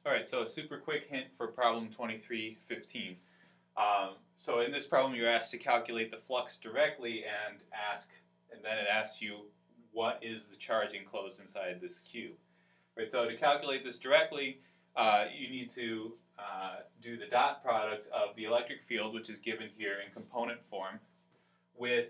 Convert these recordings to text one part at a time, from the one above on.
Alright, so a super quick hint for problem 2315. So in this problem you're asked to calculate the flux directly and then it asks you what is the charge enclosed inside this cube. Right, so to calculate this directly, you need to do the dot product of the electric field, which is given here in component form, with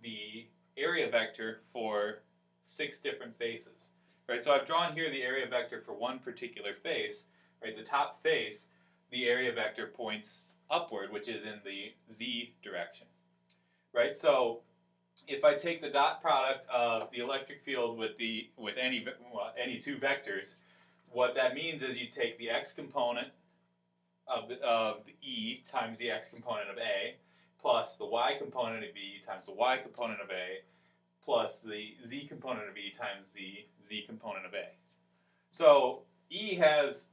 the area vector for 6 different faces. Right, so I've drawn here the area vector for one particular face. Right, the top face, the area vector points upward, which is in the z direction. Right, so if I take the dot product of the electric field with any two vectors, what that means is you take the x component of the E times the x component of A, plus the y component of E times the y component of A, plus the z component of E times the z component of A. So E has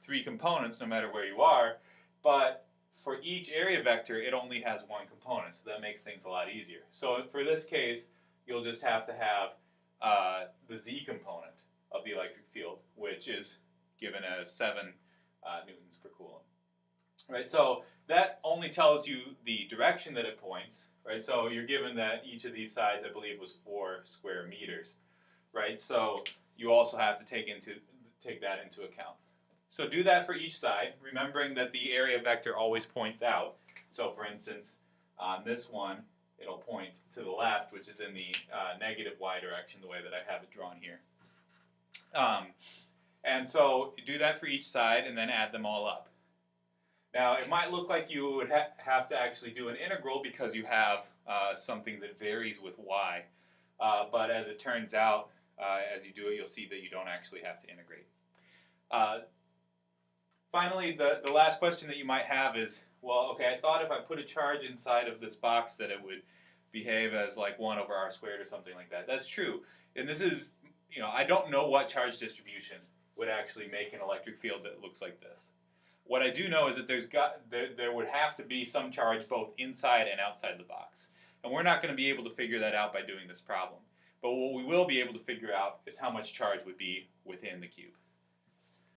3 components no matter where you are, but for each area vector it only has one component, so that makes things a lot easier. So for this case, you'll just have to have the z component of the electric field, which is given as 7 newtons per coulomb. Right, so that only tells you the direction that it points. Right, so you're given that each of these sides, I believe, was 4 square meters. Right, so you also have to take that into account. So do that for each side, remembering that the area vector always points out. So for instance, on this one, it'll point to the left, which is in the negative y direction, the way that I have it drawn here. And so do that for each side and then add them all up. Now, it might look like you would have to actually do an integral because you have something that varies with y. But as it turns out, as you do it, you'll see that you don't actually have to integrate. Finally, the last question that you might have is, well, okay, I thought if I put a charge inside of this box that it would behave as like 1 over r squared or something like that. That's true. And this is, I don't know what charge distribution would actually make an electric field that looks like this. What I do know is that there would have to be some charge both inside and outside the box. And we're not going to be able to figure that out by doing this problem. But what we will be able to figure out is how much charge would be within the cube.